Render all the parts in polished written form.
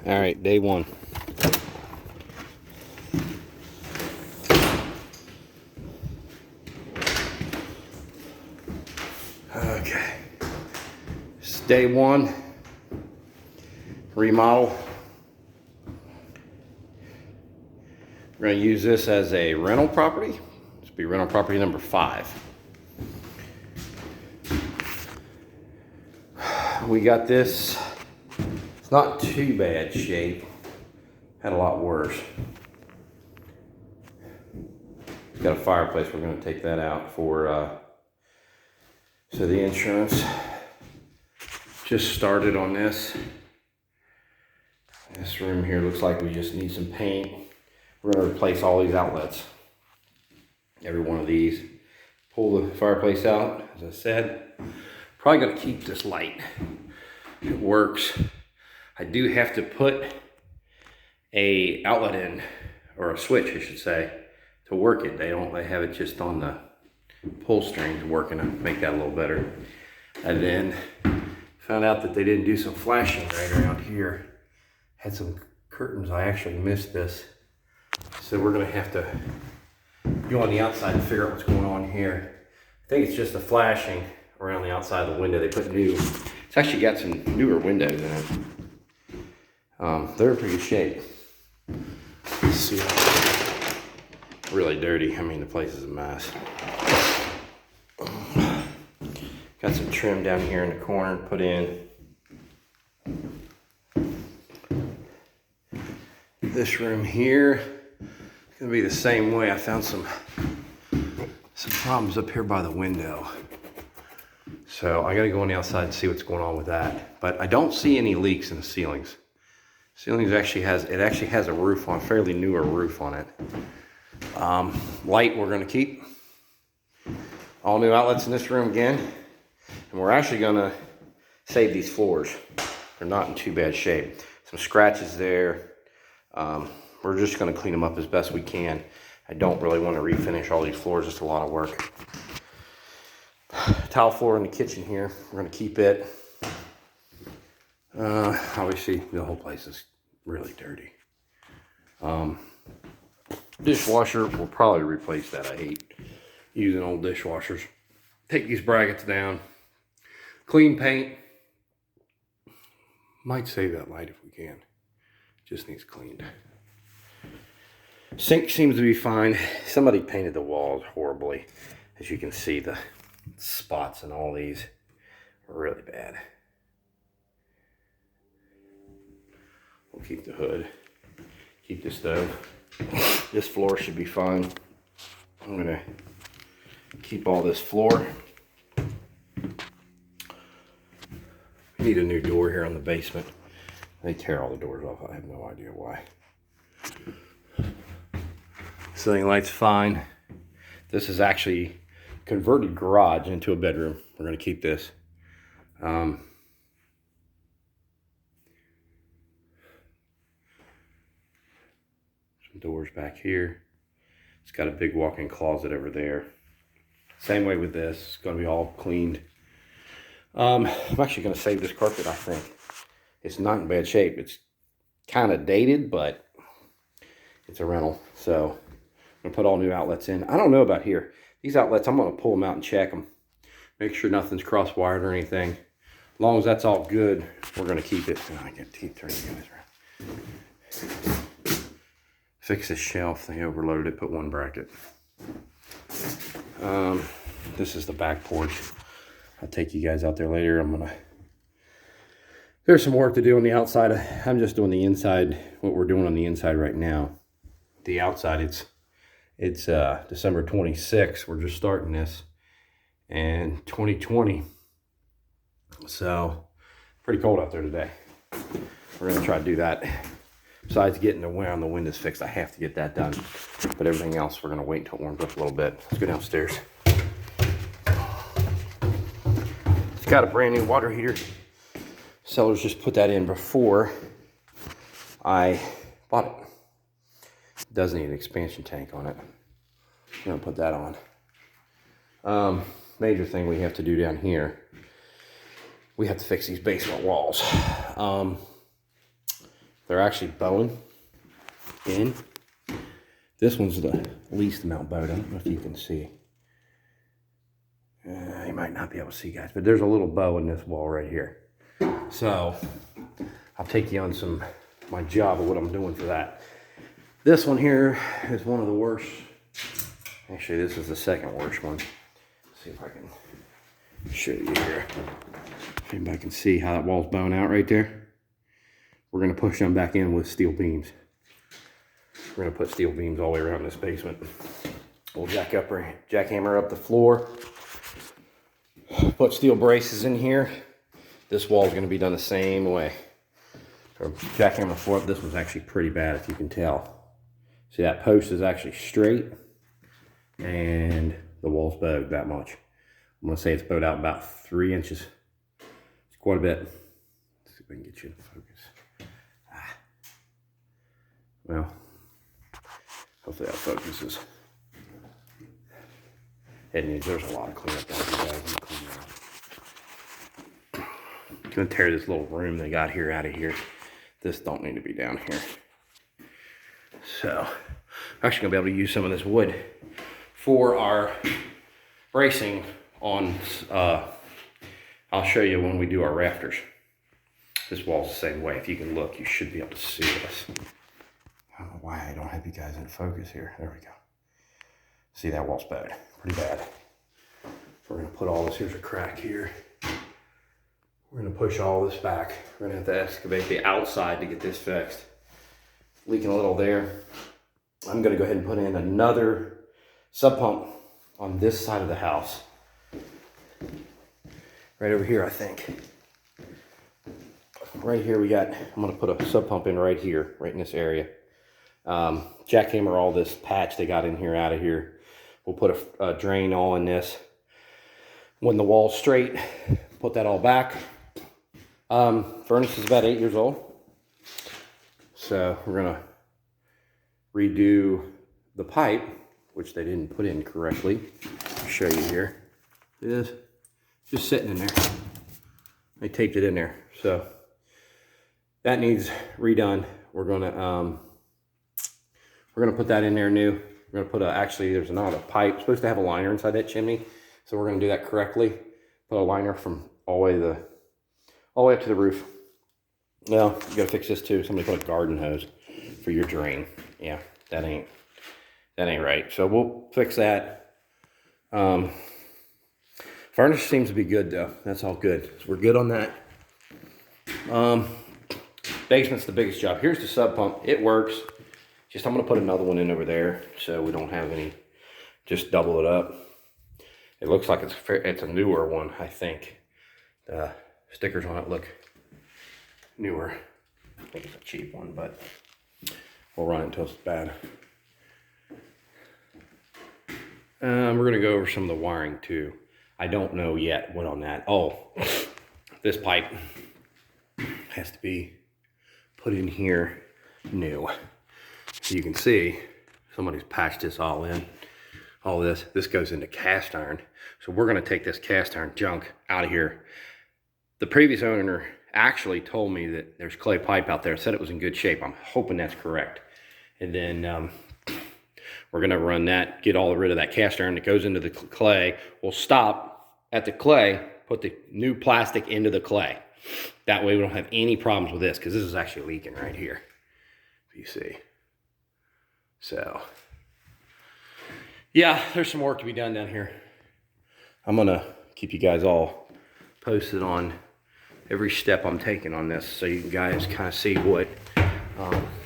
All right, day one. Okay, it's day one. Remodel. We're going to use this as a rental property. This will be rental property number 5. We got this. It's not too bad shape. Had a lot worse. It's got a fireplace. We're going to take that out for so the insurance just started on this. This room here looks like we just need some paint. We're going to replace all these outlets. Every one of these. Pull the fireplace out, as I said. Probably going to keep this light. It works. I do have to put a outlet in, or a switch I should say, to work it. They have it just on the pull strings working to make that a little better. And then found out that they didn't do some flashing right around here. Had some curtains. I actually missed this. So we're gonna have to go on the outside and figure out what's going on here. I think it's just the flashing around the outside of the window. They put new, it's actually got some newer windows in it. They're in pretty good shape. Let's see. Really dirty. I mean, the place is a mess. Got some trim down here in the corner put in. This room here, it's gonna be the same way. I found some problems up here by the window. So I gotta go on the outside and see what's going on with that. But I don't see any leaks in the ceilings. Ceilings actually has a roof on, fairly newer roof on it. Light we're gonna keep. All new outlets in this room again. And we're actually gonna save these floors. They're not in too bad shape. Some scratches there. We're just gonna clean them up as best we can. I don't really want to refinish all these floors, it's a lot of work. Tile floor in the kitchen here, we're gonna keep it. Obviously the whole place is really dirty. Dishwasher, we'll probably replace that. I hate using old dishwashers. Take these brackets down. Clean paint. Might save that light if we can. Just needs cleaned. Sink seems to be fine. Somebody painted the walls horribly. As you can see, the spots in all these are really bad. We'll keep the hood. Keep the stove. This floor should be fine. I'm gonna keep all this floor. Need a new door here on the basement. They tear all the doors off. I have no idea why. Ceiling light's fine. This is actually converted garage into a bedroom. We're gonna keep this. Some doors back here. It's got a big walk-in closet over there. Same way with this. It's gonna be all cleaned. I'm actually gonna save this carpet, I think. It's not in bad shape. It's kind of dated, but it's a rental. So I'm gonna put all new outlets in. I don't know about here. These outlets, I'm gonna pull them out and check them. Make sure nothing's cross-wired or anything. As long as that's all good, we're gonna keep it. Oh, I can't keep turning you guys around. Fix this shelf. They overloaded it, put one bracket. This is the back porch. I'll take you guys out there later. There's some work to do on the outside. I'm just doing the inside, what we're doing on the inside right now. The outside, it's December 26th. We're just starting this. And 2020. So, pretty cold out there today. We're gonna try to do that. Besides getting the wind on the windows fixed, I have to get that done. But everything else, we're gonna wait until it warms up a little bit. Let's go downstairs. It's got a brand new water heater. Sellers just put that in before I bought it. It does need an expansion tank on it. I'm gonna put that on. Major thing we have to do down here, we have to fix these basement walls. they're actually bowing in. This one's the least amount bowed. I don't know if you can see. You might not be able to see, guys, but there's a little bow in this wall right here. So I'll take you on my job of what I'm doing for that. This one here is one of the worst. Actually, this is the second worst one. Let's see if I can show you here. If anybody can see how that wall's bowing out right there. We're gonna push them back in with steel beams. We're gonna put steel beams all the way around this basement. We'll jackhammer up the floor. Put steel braces in here. This wall is gonna be done the same way. So jackhammer the floor up. This one's actually pretty bad, if you can tell. See, that post is actually straight and the wall's bowed that much. I'm gonna say it's bowed out about 3 inches. It's quite a bit. Let's see if I can get you to focus. Well, hopefully that focuses. There's a lot of cleanup down here, guys. I'm gonna tear this little room they got here out of here. This don't need to be down here. So, I'm actually gonna be able to use some of this wood for our bracing on, I'll show you when we do our rafters. This wall's the same way. If you can look, you should be able to see this. I don't know why I don't have you guys in focus here. There we go. See, that wall's bad, pretty bad. We're gonna put all this, here's a crack here. We're gonna push all this back. We're gonna have to excavate the outside to get this fixed. Leaking a little there. I'm gonna go ahead and put in another sub pump on this side of the house. Right over here, I think. Right here I'm gonna put a sub pump in right here, right in this area. Jackhammer all this patch they got in here out of here. We'll put a drain all in this. When the wall's straight, put that all back. Furnace is about 8 years old. So we're gonna redo the pipe, which they didn't put in correctly. I'll show you here. See this? Just sitting in there. They taped it in there. So that needs redone. We're gonna put that in there new. We're gonna put actually there's not a pipe. It's supposed to have a liner inside that chimney. So we're gonna do that correctly. Put a liner from all the way up to the roof. Well, you gotta fix this too. Somebody put a garden hose for your drain. Yeah, that ain't right. So we'll fix that. Furnace seems to be good though. That's all good. So we're good on that. Basement's the biggest job. Here's the sub pump. It works. Just I'm gonna put another one in over there so we don't have any. Just double it up. It looks like it's a newer one, I think. The stickers on it look newer. I think it's a cheap one, but we'll run it until it's bad. We're gonna go over some of the wiring too. I don't know yet what on that. Oh, this pipe has to be put in here new. So you can see somebody's patched this all in. All this goes into cast iron. So we're gonna take this cast iron junk out of here. The previous owner actually told me that there's clay pipe out there, said it was in good shape. I'm hoping that's correct. And then we're gonna run that, get all rid of that cast iron that goes into the clay. We'll stop at the clay, put the new plastic into the clay. That way we don't have any problems with this, because this is actually leaking right here, if you see. So, yeah, there's some work to be done down here. I'm gonna keep you guys all posted on every step I'm taking on this, so you guys kind of see what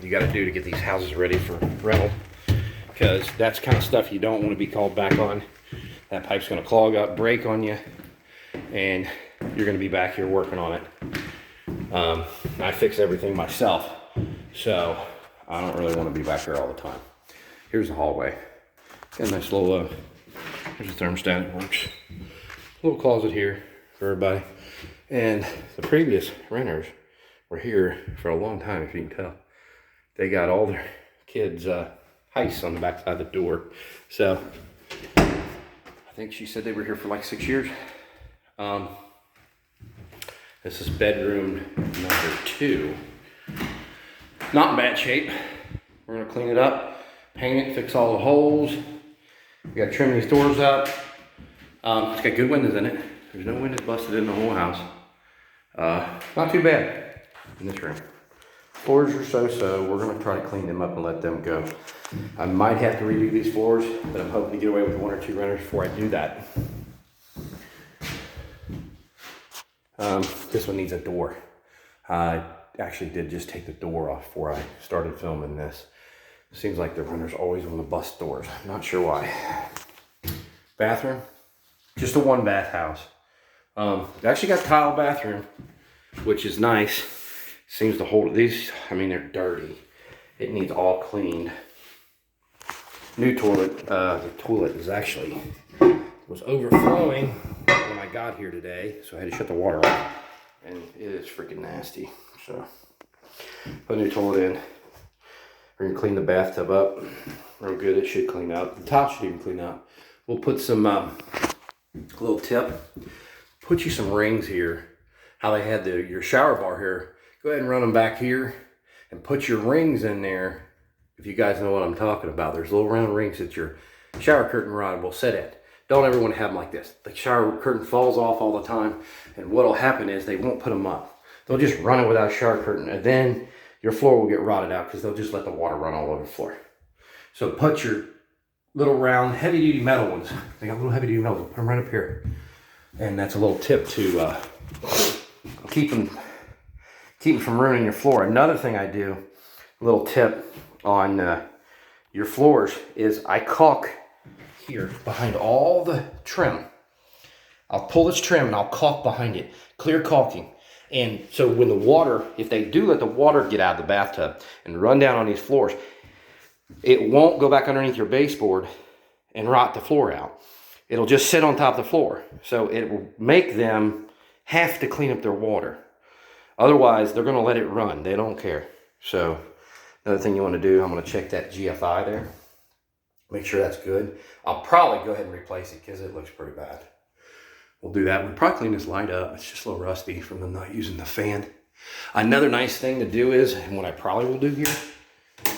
you got to do to get these houses ready for rental, because that's kind of stuff you don't want to be called back on. That pipe's going to clog up, break on you, and you're going to be back here working on it. I fix everything myself, so I don't really want to be back here all the time. Here's the hallway. Got a nice little, there's a thermostat that works. Little closet here for everybody. And the previous renters were here for a long time, if you can tell. They got all their kids' ice on the back side of the door. So, I think she said they were here for like 6 years. This is bedroom number 2. not in bad shape. We're gonna clean it up, paint it, fix all the holes. We gotta trim these doors up. It's got good windows in it. There's no windows busted in the whole house. Not too bad in this room. Floors are so-so. We're gonna try to clean them up and let them go. I might have to redo these floors, but I'm hoping to get away with 1 or 2 renters before I do that. This one needs a door. I actually did just take the door off before I started filming this. Seems like the renters always want to bust doors. I'm not sure why. Bathroom, just a 1 bath house. They actually got tile bathroom, which is nice. Seems to hold these. I mean, they're dirty. It needs all cleaned. New toilet. The toilet is actually was overflowing when I got here today, so I had to shut the water off, and it is freaking nasty. So put a new toilet in. We're gonna clean the bathtub up real good. It should clean up. The top should even clean up. We'll put some little tip. Put you some rings here. How they had your shower bar here. Go ahead and run them back here and put your rings in there. If you guys know what I'm talking about, there's little round rings that your shower curtain rod will sit at. Don't ever want to have them like this. The shower curtain falls off all the time, and what'll happen is they won't put them up. They'll just run it without a shower curtain, and then your floor will get rotted out because they'll just let the water run all over the floor. So put your little round heavy-duty metal ones. They got little heavy-duty metal ones. Put them right up here, and that's a little tip to keep them from ruining your floor. Another thing I do, a little tip on your floors, is I caulk here behind all the trim. I'll pull this trim and I'll caulk behind it, clear caulking. And so when the water, if they do let the water get out of the bathtub and run down on these floors, it won't go back underneath your baseboard and rot the floor out. It'll just sit on top of the floor. So it will make them have to clean up their water. Otherwise, they're gonna let it run. They don't care. So another thing you wanna do, I'm gonna check that GFI there. Make sure that's good. I'll probably go ahead and replace it because it looks pretty bad. We'll do that. We'll probably clean this light up. It's just a little rusty from them not using the fan. Another nice thing to do is, and what I probably will do here,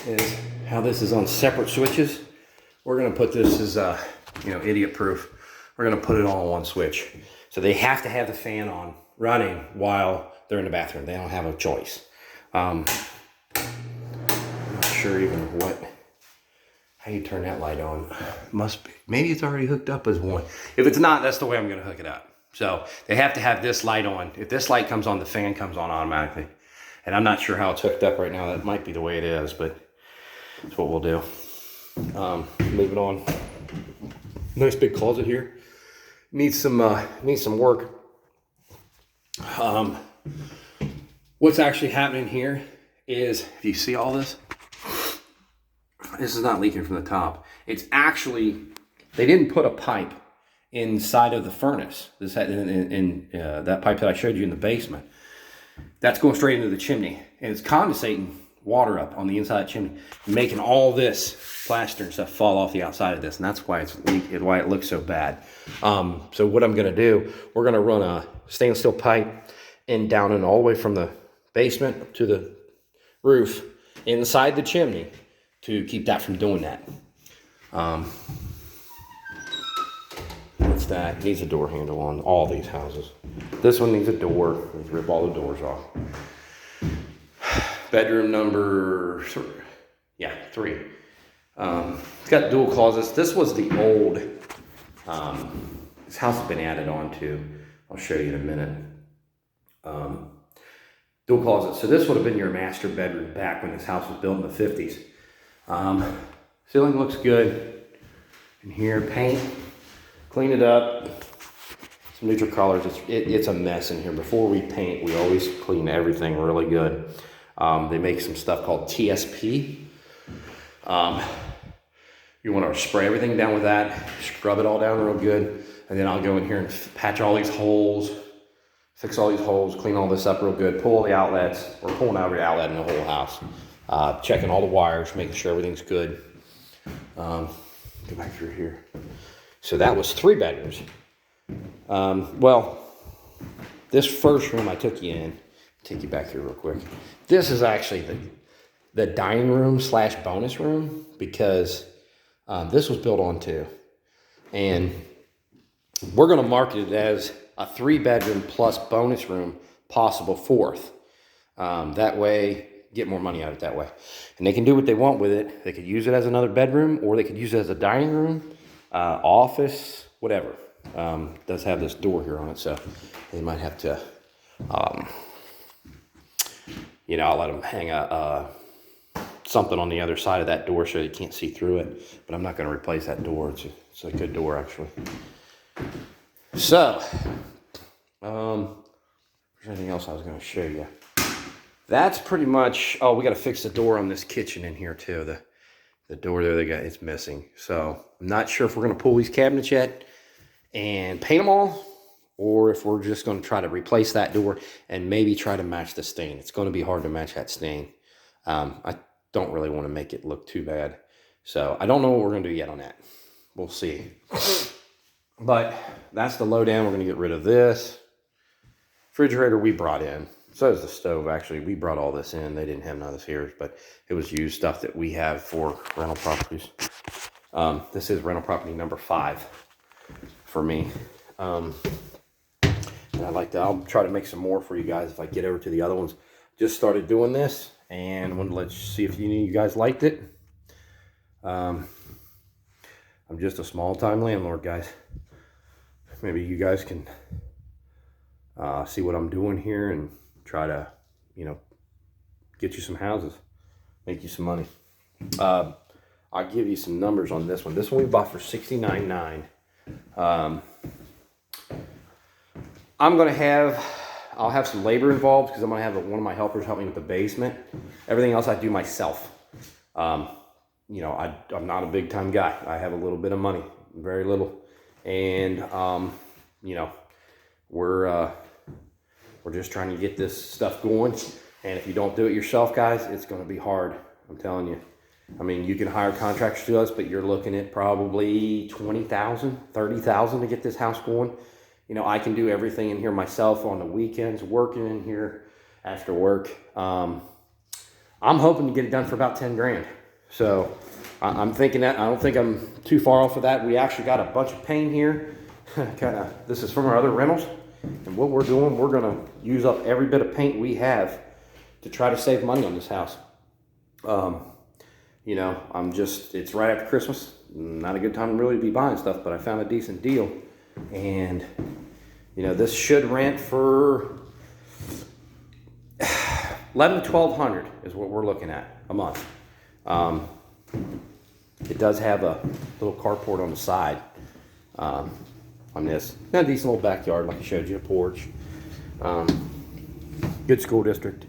is how this is on separate switches. We're gonna put this as, idiot proof. We're gonna put it all on one switch. So they have to have the fan on, running while they're in the bathroom. They don't have a choice. I'm not sure even how you turn that light on. Must be, maybe it's already hooked up as one. If it's not, that's the way I'm gonna hook it up. So they have to have this light on. If this light comes on, the fan comes on automatically. And I'm not sure how it's hooked up right now. That might be the way it is, but that's what we'll do. Moving on. Nice big closet here. Needs some work. What's actually happening here is, if you see all this, this is not leaking from the top. It's actually, they didn't put a pipe inside of the furnace. This had that pipe that I showed you in the basement. That's going straight into the chimney, and it's condensating water up on the inside of the chimney, making all this plaster and stuff fall off the outside of this, and that's why it's leaking, why it looks so bad. So what I'm gonna do, we're gonna run a stainless steel pipe and down and all the way from the basement to the roof inside the chimney to keep that from doing that. What's that? It needs a door handle on all these houses. This one needs a door. Let's rip all the doors off. Bedroom number 3. It's got dual closets. This was the old, this house has been added on to. I'll show you in a minute. Dual closets. So this would have been your master bedroom back when this house was built in the 50s. Ceiling looks good. In here, paint, clean it up. Some neutral colors. It's a mess in here. Before we paint, we always clean everything really good. They make some stuff called TSP. You want to spray everything down with that, scrub it all down real good, and then I'll go in here and patch all these holes, fix all these holes, clean all this up real good, pull all the outlets. We're pulling out every outlet in the whole house. Checking all the wires, making sure everything's good. Go back through here. So that was 3 bedrooms. Well, this first room I took you in, take you back here real quick. This is actually the dining room slash bonus room, because this was built on too. And we're going to market it as a 3-bedroom plus bonus room, possible 4th. That way, get more money out of it that way. And they can do what they want with it. They could use it as another bedroom, or they could use it as a dining room, office, whatever. It does have this door here on it, so they might have to, you know, I'll let them hang something on the other side of that door so you can't see through it. But I'm not going to replace that door. It's a good door, actually. So, there's anything else I was going to show you. That's pretty much, oh, we got to fix the door on this kitchen in here too. The door there, it's missing. So I'm not sure if we're going to pull these cabinets yet and paint them all, or if we're just going to try to replace that door and maybe try to match the stain. It's going to be hard to match that stain. I don't really want to make it look too bad. So I don't know what we're going to do yet on that. We'll see. But that's the lowdown. We're going to get rid of this. Refrigerator we brought in. So is the stove, actually. We brought all this in. They didn't have none of this here, but it was used stuff that we have for rental properties. This is rental property number 5 for me. And I'll try to make some more for you guys if I get over to the other ones. Just started doing this, and I wanted to let you see if you guys liked it. I'm just a small-time landlord, guys. Maybe you guys can see what I'm doing here and try to, you know, get you some houses, make you some money. I'll give you some numbers on this one. This one we bought for $69,900. I'll have some labor involved because I'm going to have one of my helpers help me with the basement. Everything else I do myself. You know, I'm not a big time guy. I have a little bit of money, very little. And, you know, we're just trying to get this stuff going. And if you don't do it yourself, guys, it's going to be hard. I'm telling you. I mean, you can hire contractors to us, but you're looking at probably $20,000, $30,000 to get this house going. You know, I can do everything in here myself on the weekends, working in here after work. I'm hoping to get it done for about 10 grand. So I'm thinking that. I don't think I'm too far off of that. We actually got a bunch of paint here. This is from our other rentals. And what we're doing, we're going to use up every bit of paint we have to try to save money on this house. You know, it's right after Christmas. Not a good time to really be buying stuff, but I found a decent deal. And, you know, this should rent for $1,100 to $1,200 is what we're looking at a month. It does have a little carport on the side. On this. Got a decent little backyard, like I showed you, a porch. Good school district.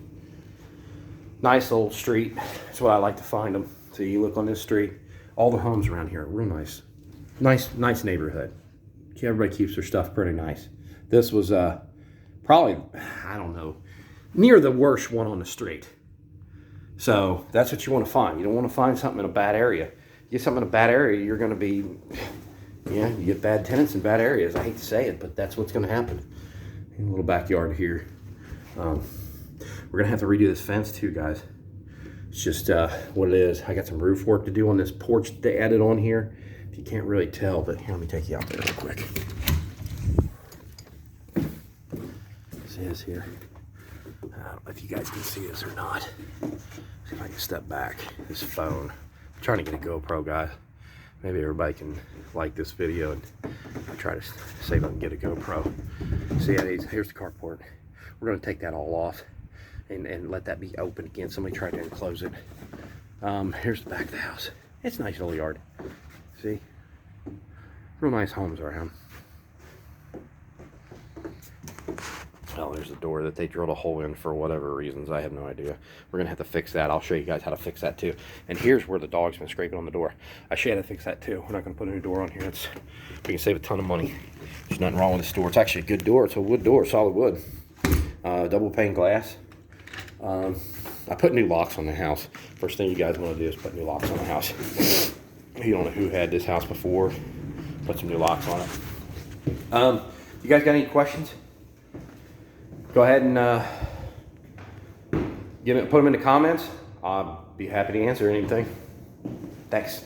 Nice old street. That's what I like to find them. So you look on this street, all the homes around here are real nice. Nice neighborhood. Everybody keeps their stuff pretty nice. This was probably, I don't know, near the worst one on the street. So that's what you want to find. You don't want to find something in a bad area. You get something in a bad area, you're going to be... Yeah, you get bad tenants in bad areas. I hate to say it, but that's what's going to happen. A little backyard here. We're going to have to redo this fence too, guys. It's just what it is. I got some roof work to do on this porch that they added on here. If you can't really tell, but here, let me take you out there real quick. See this here? I don't know if you guys can see this or not. See if I can step back. This phone. I'm trying to get a GoPro, guys. Maybe everybody can like this video and I'll try to see if I can get a GoPro. See, here's the carport. We're going to take that all off and let that be open again. Somebody tried to enclose it. Here's the back of the house. It's a nice little yard. See? Real nice homes around. Well, there's a door that they drilled a hole in for whatever reasons. I have no idea. We're going to have to fix that. I'll show you guys how to fix that too. And here's where the dog's been scraping on the door. I should have to fix that too. We're not going to put a new door on here. We can save a ton of money. There's nothing wrong with this door. It's actually a good door. It's a wood door, solid wood. Double pane glass. I put new locks on the house. First thing you guys want to do is put new locks on the house. You don't know who had this house before. Put some new locks on it. You guys got any questions? Go ahead and put them in the comments. I'll be happy to answer anything. Thanks.